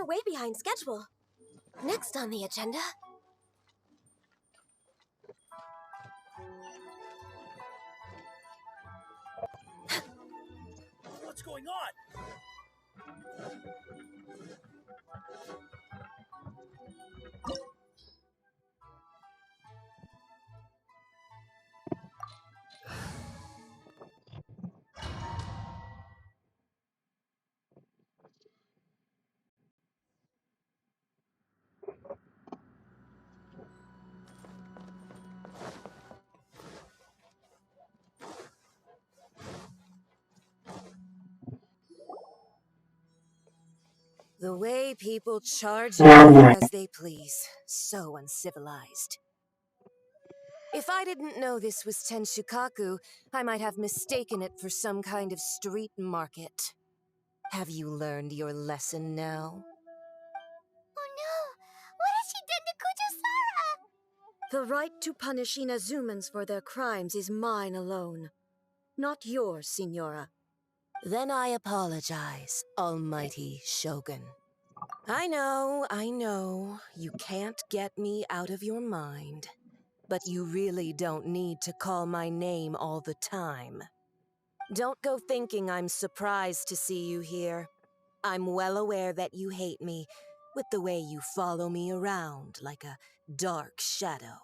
way behind schedule. Next on the agenda... What's going on? The way people charge you as they please. So uncivilized. If I didn't know this was Tenshukaku, I might have mistaken it for some kind of street market. Have you learned your lesson now? Oh no! What has she done to Kujusara? The right to punish Inazumans for their crimes is mine alone. Not yours, Signora. Then I apologize, Almighty Shogun. I know, you can't get me out of your mind. But you really don't need to call my name all the time. Don't go thinking I'm surprised to see you here. I'm well aware that you hate me, with the way you follow me around like a dark shadow.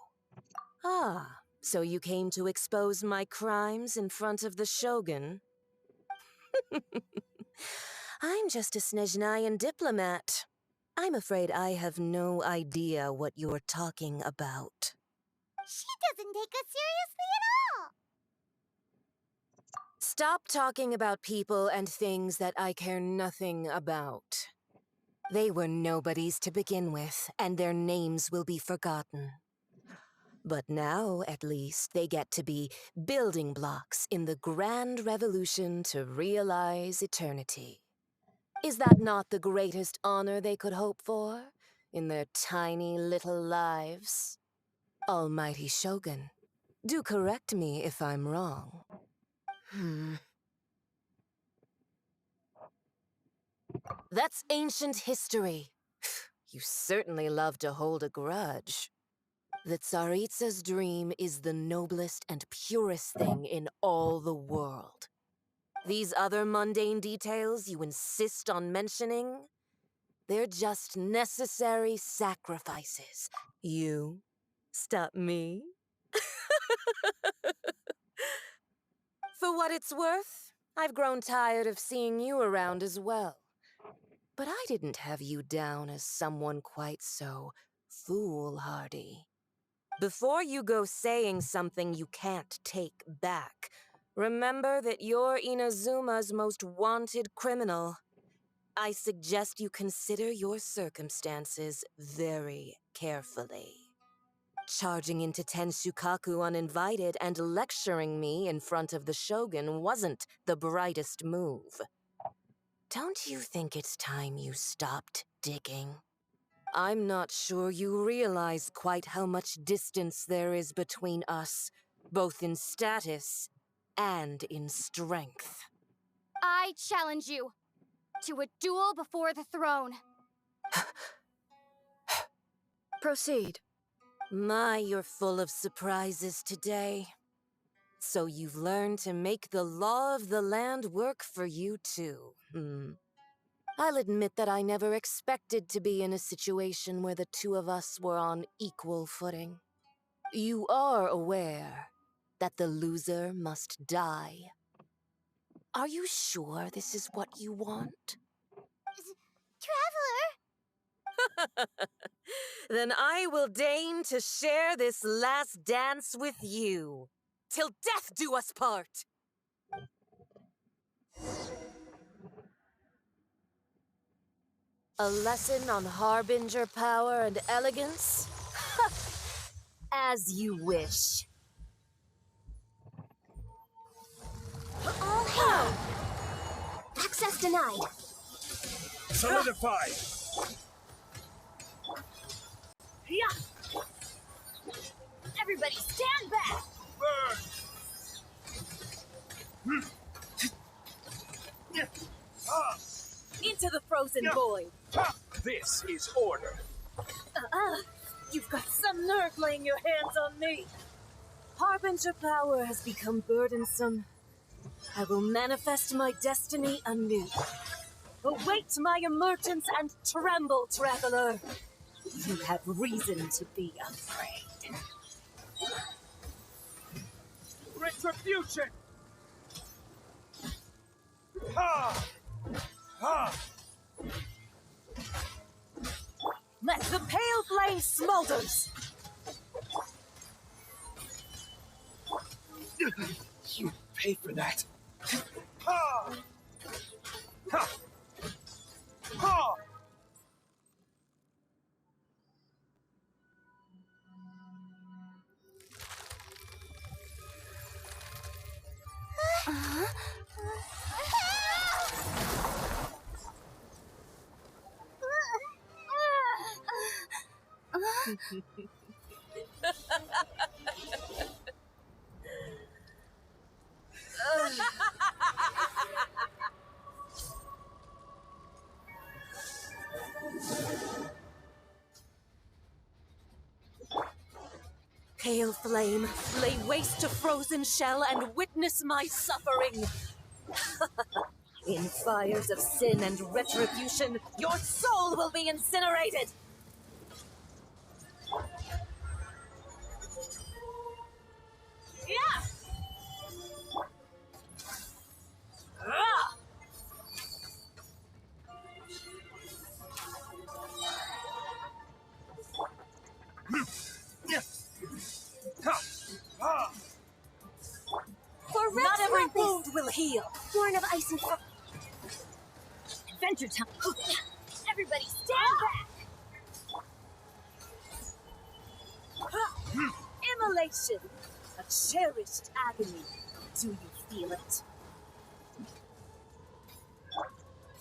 Ah, so you came to expose my crimes in front of the Shogun? I'm just a Snezhnayan diplomat. I'm afraid I have no idea what you're talking about. She doesn't take us seriously at all! Stop talking about people and things that I care nothing about. They were nobodies to begin with, and their names will be forgotten. But now, at least, they get to be building blocks in the grand revolution to realize eternity. Is that not the greatest honor they could hope for in their tiny little lives? Almighty Shogun, do correct me if I'm wrong. That's ancient history. You certainly love to hold a grudge. The Tsaritsa's dream is the noblest and purest thing in all the world. These other mundane details you insist on mentioning, they're just necessary sacrifices. You stop me? For what it's worth, I've grown tired of seeing you around as well. But I didn't have you down as someone quite so foolhardy. Before you go saying something you can't take back, remember that you're Inazuma's most wanted criminal. I suggest you consider your circumstances very carefully. Charging into Tenshukaku uninvited and lecturing me in front of the Shogun wasn't the brightest move. Don't you think it's time you stopped digging? I'm not sure you realize quite how much distance there is between us, both in status and in strength. I challenge you to a duel before the throne. Proceed. My, you're full of surprises today. So you've learned to make the law of the land work for you too, I'll admit that I never expected to be in a situation where the two of us were on equal footing. You are aware that the loser must die. Are you sure this is what you want? Traveler! Then I will deign to share this last dance with you. Till death do us part! A lesson on harbinger power and elegance? As you wish. All hail! Access denied. Solidified! Everybody stand back! Burn! Into the frozen void! This is order. You've got some nerve laying your hands on me. Harbinger power has become burdensome. I will manifest my destiny anew. Await my emergence and tremble, traveler. You have reason to be afraid. Retribution! Ha! Ha! Let the pale flame smolders! You pay for that. Ha! Ha! Ha! Pale flame, lay waste to frozen shell and witness my suffering. In fires of sin and retribution, your soul will be incinerated. Yeah! Ah! Ha! Ha! For Not every Rex wound will heal. born of ice and frost. Adventure time. Everybody stand back. Immolation, a cherished agony. Do you feel it?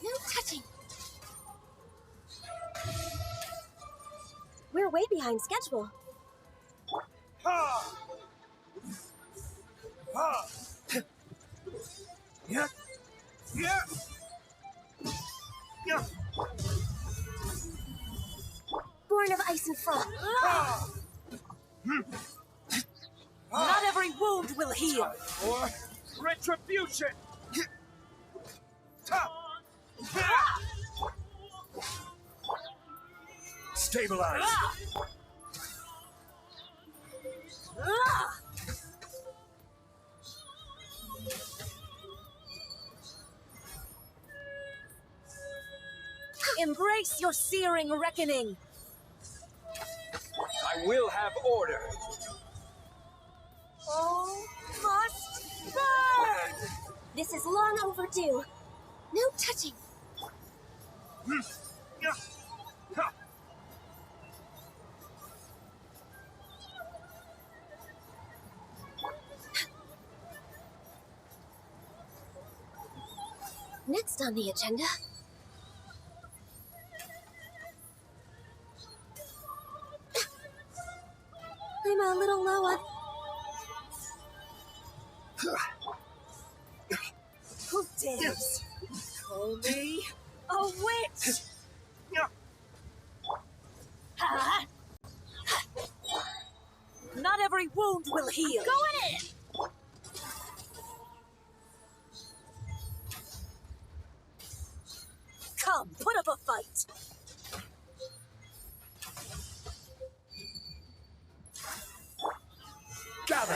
No touching. We're way behind schedule. Ha! Ha! Yeah! Yeah! Yeah! Born of ice and frost. Ha! Not every wound will heal. For retribution! Ha! Ha! Stabilize! Ah! Embrace your searing reckoning. I will have order. All must burn! This is long overdue. No touching. Yeah! Ha! Next on the agenda. I'm a little low on. Who dares call me a witch? Yeah! Ha! Not every wound will heal. Going in! Come, put up a fight. Gather!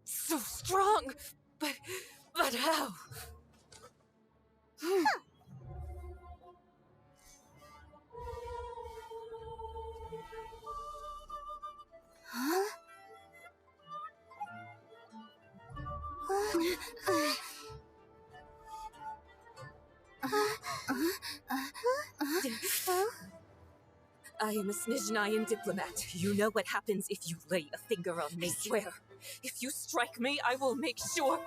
So strong, but how? I am a Snizhnayan diplomat. You know what happens if you lay a finger on me. I swear, if you strike me, I will make sure.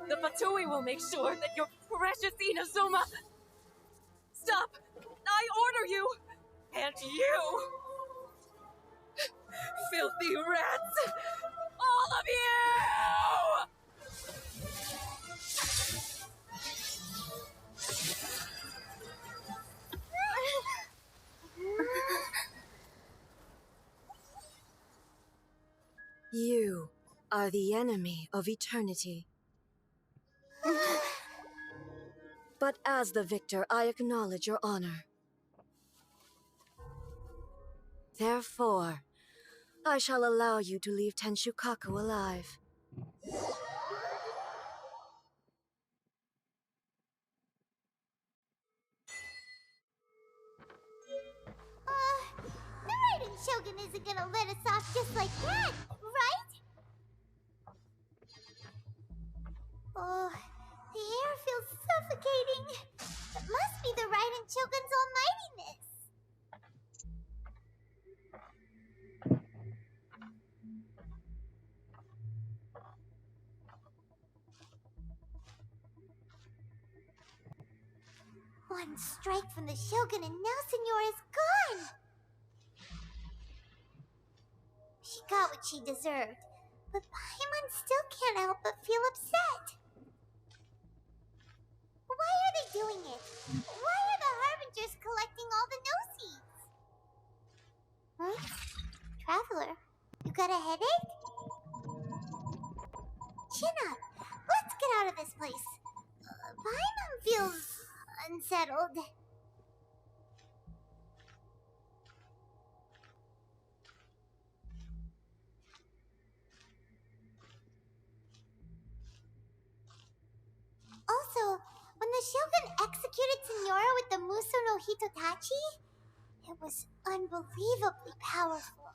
The Fatui will make sure that your precious Inazuma. Stop! I order you! And you! Filthy rats! All of you! You are the enemy of eternity. But as the victor, I acknowledge your honor. Therefore, I shall allow you to leave Tenshukaku alive. The Raiden Shogun isn't gonna let us off just like that, right? Oh, the air feels suffocating. It must be the Raiden Shogun's almightiness. One strike from the Shogun and now Senora is gone! She got what she deserved, but Paimon still can't help but feel upset. Why are they doing it? Why are the Harbingers collecting all the no-seeds? Huh? Traveler, you got a headache? Chin up. Let's get out of this place. Paimon feels unsettled. Also, when the Shogun executed Senora with the Muso no Hitotachi, it was unbelievably powerful.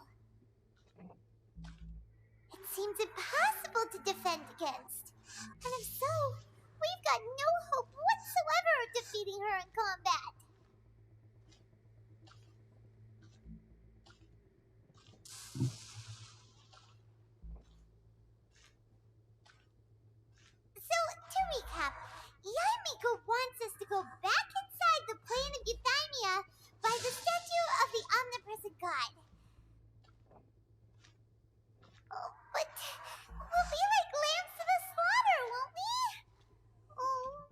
It seems impossible to defend against. And if so, we've got no hope whatsoever of defeating her in combat. So, to recap, Yaimiko wants us to go back inside the plane of Euthymia by the statue of the omnipresent god. Oh, but we'll be like lambs to the slaughter, won't we? Oh,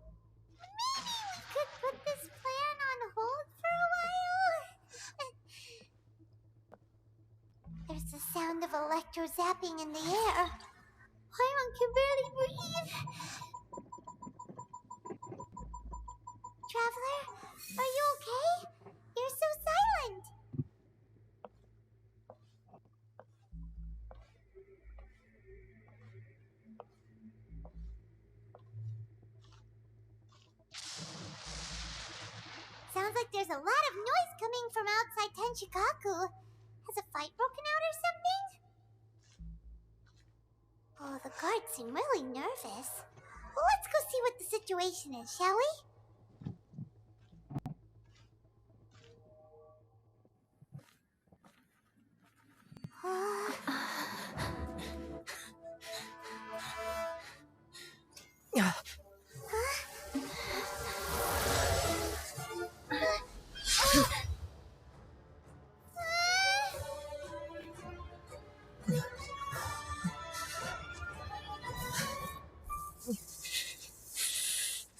maybe we could put this plan on hold for a while? There's the sound of electro-zapping in the air. Paimon can barely breathe. Traveler, are you okay? You're so silent. Sounds like there's a lot of noise coming from outside Tenshikaku. Has a fight broken out or something? Oh, the guards seem really nervous. Well, let's go see what the situation is, shall we?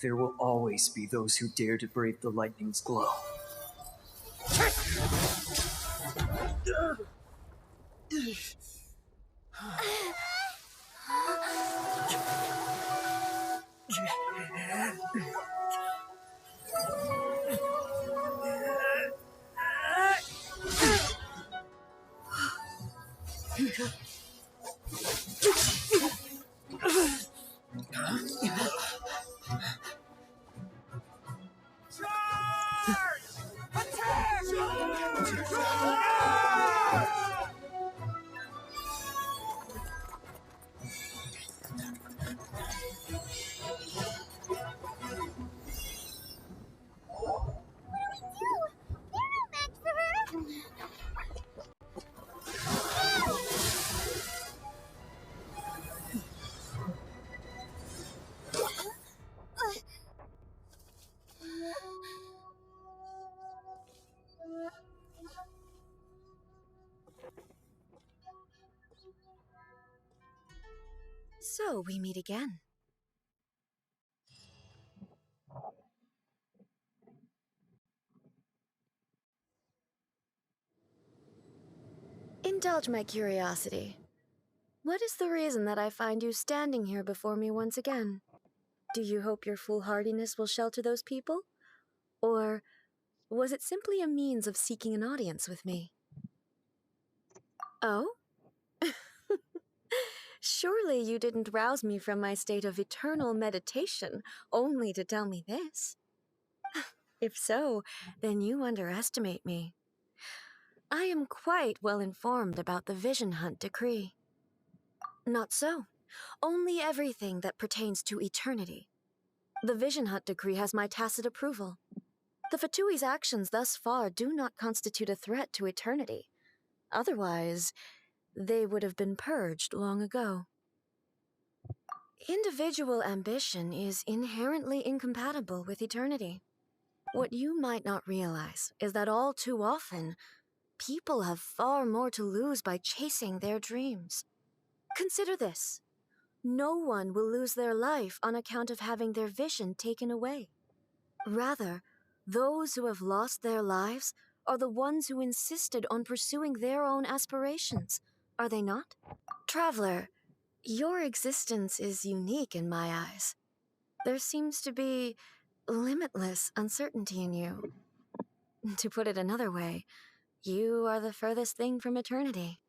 There will always be those who dare to brave the lightning's glow. So we meet again. Indulge my curiosity. What is the reason that I find you standing here before me once again? Do you hope your foolhardiness will shelter those people? Or was it simply a means of seeking an audience with me? Oh? Surely you didn't rouse me from my state of eternal meditation only to tell me this. If so, then you underestimate me. I am quite well informed about the Vision Hunt decree. Not so. Only everything that pertains to eternity. The Vision Hunt decree has my tacit approval. The Fatui's actions thus far do not constitute a threat to eternity. Otherwise, they would have been purged long ago. Individual ambition is inherently incompatible with eternity. What you might not realize is that all too often, people have far more to lose by chasing their dreams. Consider this. No one will lose their life on account of having their vision taken away. Rather, those who have lost their lives are the ones who insisted on pursuing their own aspirations, are they not? Traveler, your existence is unique in my eyes. There seems to be limitless uncertainty in you. To put it another way, you are the furthest thing from eternity.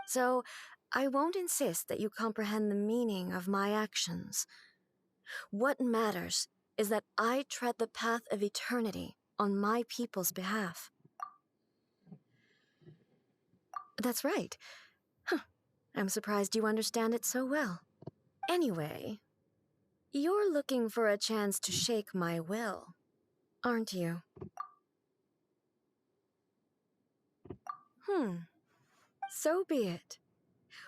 So, I won't insist that you comprehend the meaning of my actions. What matters is that I tread the path of eternity on my people's behalf. That's right. I'm surprised you understand it so well. Anyway, you're looking for a chance to shake my will, aren't you? So be it.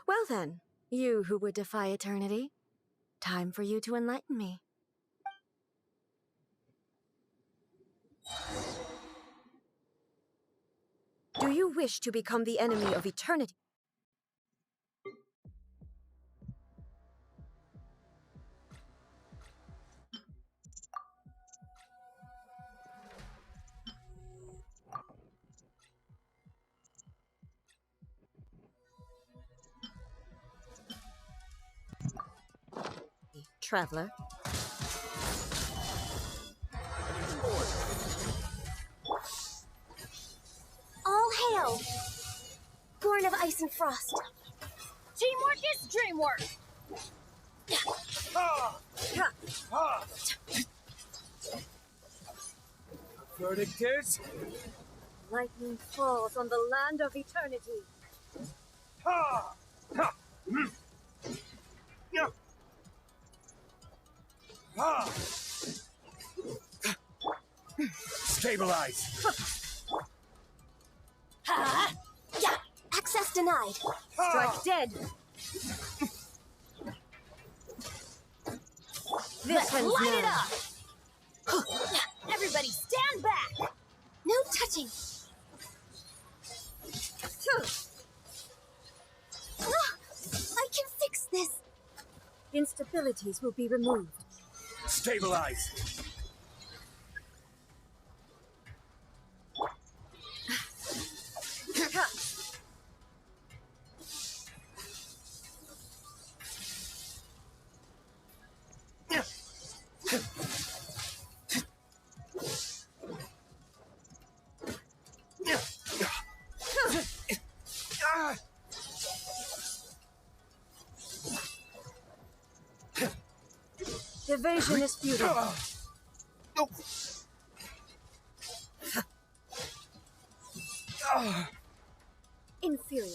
Well then, you who would defy eternity, time for you to enlighten me. Do you wish to become the enemy of eternity? Traveler. All hail! Born of ice and frost. Teamwork is dreamwork! Ha! Ha! Verdict is Lightning falls on the land of eternity. ha! Ha! Yeah. Ha! Stabilize! Yeah! Access denied. Strike dead. This one's Light it now. up! Everybody stand back! No touching. I can fix this. Instabilities will be removed. Stabilize! Evasion is futile. No. Inferior.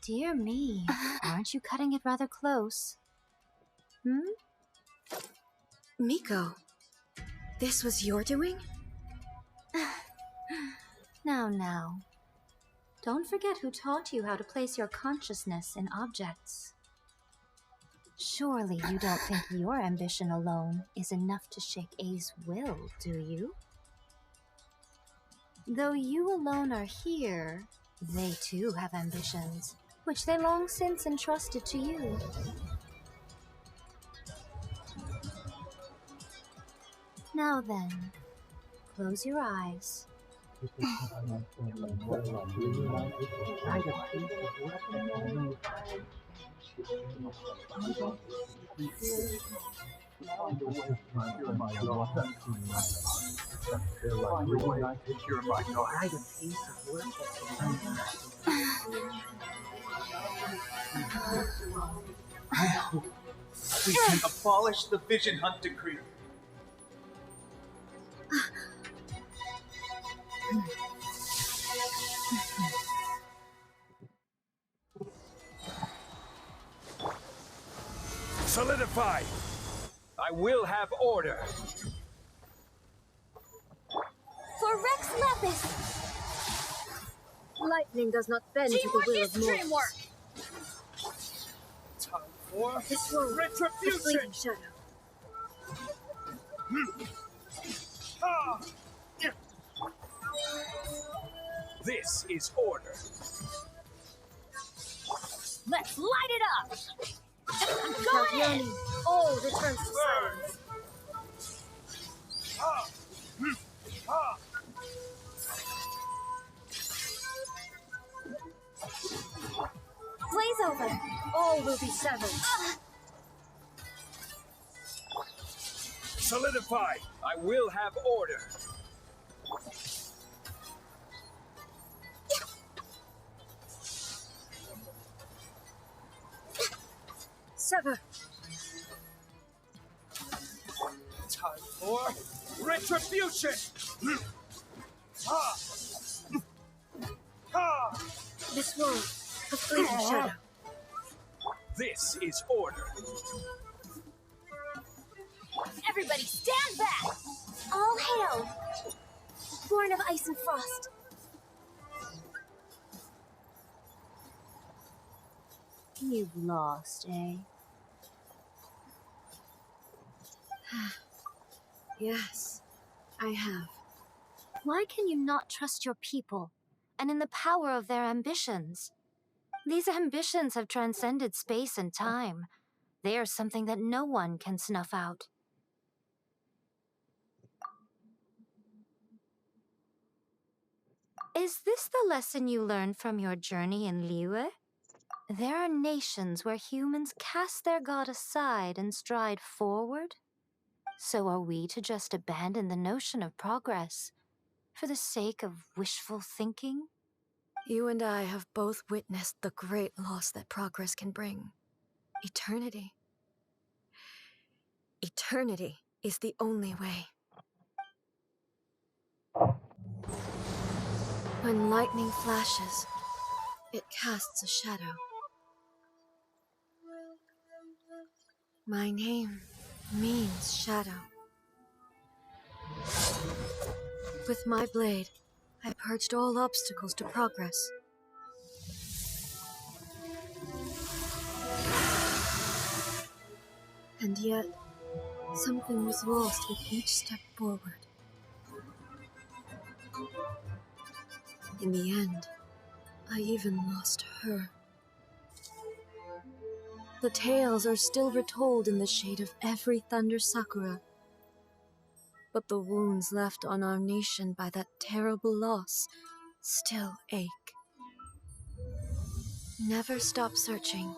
Dear me, aren't you cutting it rather close? Miko, this was your doing? Now. Don't forget who taught you how to place your consciousness in objects. Surely you don't think your ambition alone is enough to shake A's will, do you? Though you alone are here, they too have ambitions, which they long since entrusted to you. Now then, close your eyes. We can abolish the Vision Hunt Decree. Solidify! I will have order. For Rex Lapis! Lightning does not bend to the will of mortals. Time for This world, the retribution! fleeting shadow. Ah! This is order. Let's light it up! I'm Without going in! yearning, all returns to silence. Ah! Ah! Blaze over! All will be severed. Solidify! I will have order. Sever. Time for retribution! Ah! Ah! This world, a fleeting shadow. This is order. Everybody stand back! All hail! Born of ice and frost. You've lost, eh? Yes, I have. Why can you not trust your people and in the power of their ambitions? These ambitions have transcended space and time. They are something that no one can snuff out. Is this the lesson you learned from your journey in Liyue? There are nations where humans cast their god aside and stride forward. So are we to just abandon the notion of progress for the sake of wishful thinking? You and I have both witnessed the great loss that progress can bring. Eternity. Eternity is the only way. When lightning flashes, it casts a shadow. My name means shadow. With my blade, I purged all obstacles to progress. And yet, something was lost with each step forward. In the end, I even lost her. The tales are still retold in the shade of every thunder sakura. But the wounds left on our nation by that terrible loss still ache. Never stop searching,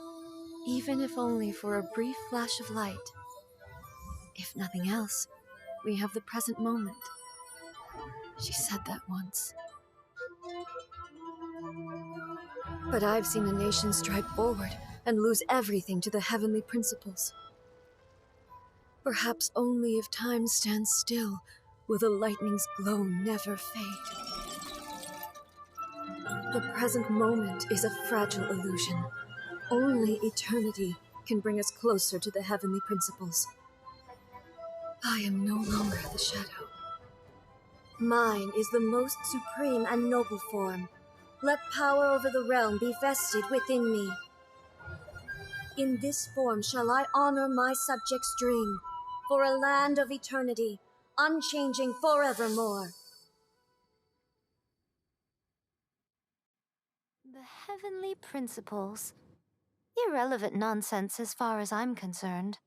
even if only for a brief flash of light. If nothing else, we have the present moment. She said that once. But I've seen a nation stride forward and lose everything to the heavenly principles. Perhaps only if time stands still will the lightning's glow never fade. The present moment is a fragile illusion. Only eternity can bring us closer to the heavenly principles. I am no longer the shadow. Mine is the most supreme and noble form, Let power over the realm be vested within me. In this form shall I honor my subjects' dream, for a land of eternity, unchanging forevermore. The heavenly principles. Irrelevant nonsense as far as I'm concerned.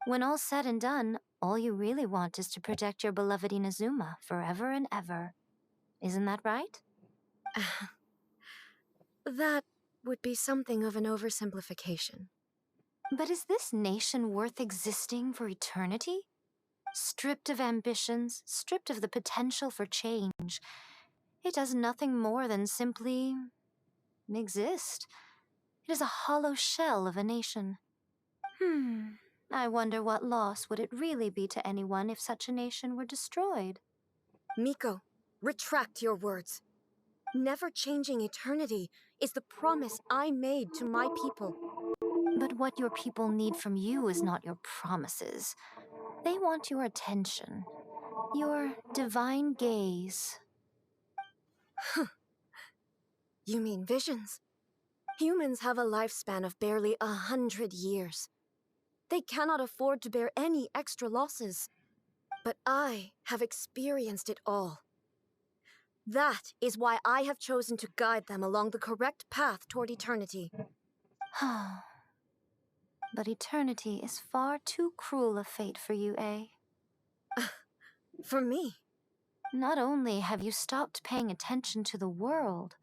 When all's said and done, all you really want is to protect your beloved Inazuma forever and ever. Isn't that right? That would be something of an oversimplification. But is this nation worth existing for eternity? Stripped of ambitions, stripped of the potential for change, it does nothing more than simply exist. It is a hollow shell of a nation. I wonder what loss would it really be to anyone if such a nation were destroyed? Miko, retract your words. Never changing eternity is the promise I made to my people. But what your people need from you is not your promises. They want your attention, your divine gaze. You mean visions? Humans have a lifespan of barely 100 years. They cannot afford to bear any extra losses. But I have experienced it all. That is why I have chosen to guide them along the correct path toward eternity. But eternity is far too cruel a fate for you, eh? For me, Not only have you stopped paying attention to the world,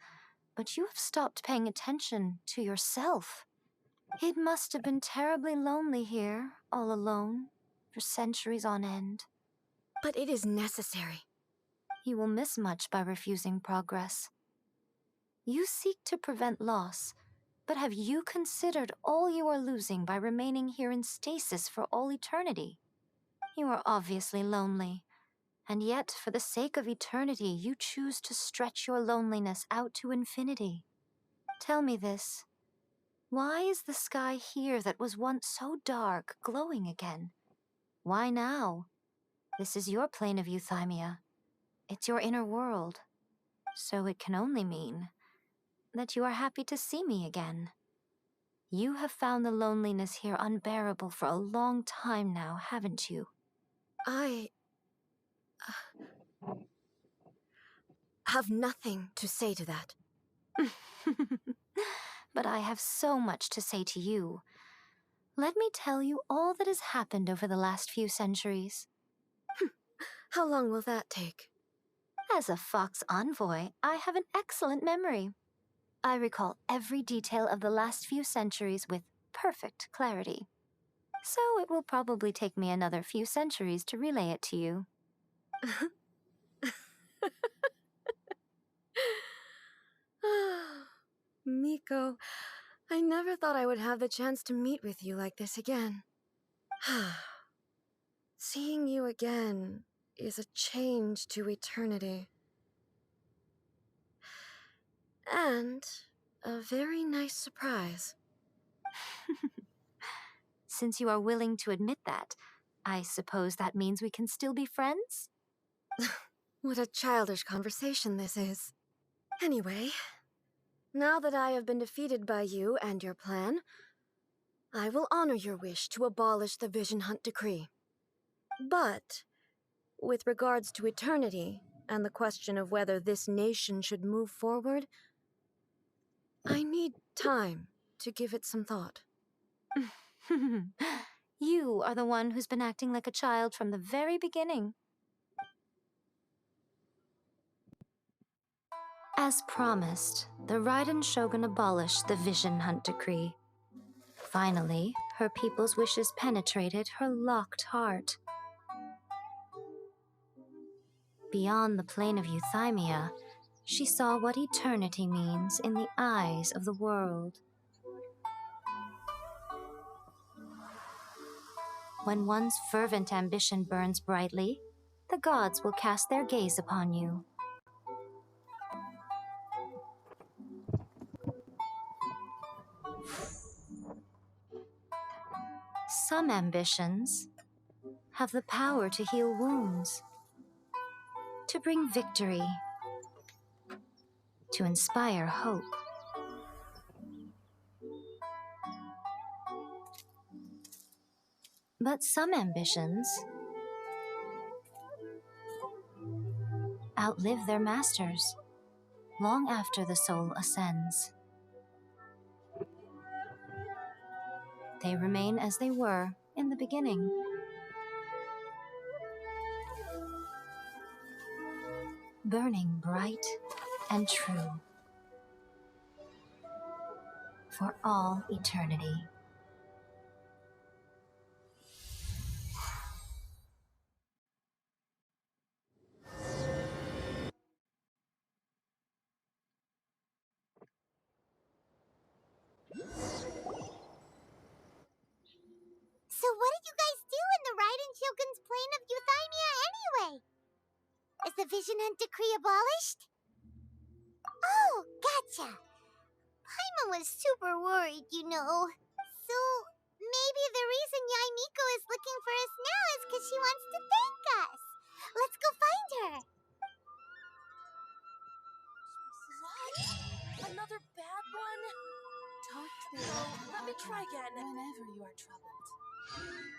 but you have stopped paying attention to yourself. It must have been terribly lonely here, all alone, for centuries on end. but it is necessary. You will miss much by refusing progress. You seek to prevent loss, but have you considered all you are losing by remaining here in stasis for all eternity? You are obviously lonely, and yet for the sake of eternity you choose to stretch your loneliness out to infinity. Tell me this. Why is the sky here that was once so dark glowing again? Why now? This is your plane of euthymia. It's your inner world. So it can only mean that you are happy to see me again. You have found the loneliness here unbearable for a long time now, haven't you? I have nothing to say to that. But I have so much to say to you. Let me tell you all that has happened over the last few centuries. How long will that take? As a Fox envoy, I have an excellent memory. I recall every detail of the last few centuries with perfect clarity. So it will probably take me another few centuries to relay it to you. Miko, I never thought I would have the chance to meet with you like this again. Seeing you again is a change to eternity. And a very nice surprise. Since you are willing to admit that, I suppose that means we can still be friends? What a childish conversation this is. Anyway, now that I have been defeated by you and your plan, I will honor your wish to abolish the Vision Hunt Decree. But, with regards to eternity and the question of whether this nation should move forward, I need time to give it some thought. You are the one who's been acting like a child from the very beginning. As promised, the Raiden Shogun abolished the Vision Hunt Decree. Finally, her people's wishes penetrated her locked heart. Beyond the plane of euthymia, she saw what eternity means in the eyes of the world. When one's fervent ambition burns brightly, the gods will cast their gaze upon you. Some ambitions have the power to heal wounds, to bring victory. to inspire hope. But some ambitions outlive their masters long after the soul ascends. They remain as they were in the beginning. Burning bright and true for all eternity. So what did you guys do in the Raiden Shogun's plane of Euthymia anyway? Is the Vision Hunt decree abolished? Oh, gotcha. Paimon was super worried, you know. So maybe the reason Yaimiko is looking for us now is because she wants to thank us. Let's go find her. What? Another bad one? Talk to me. Let me try again. Whenever you are troubled.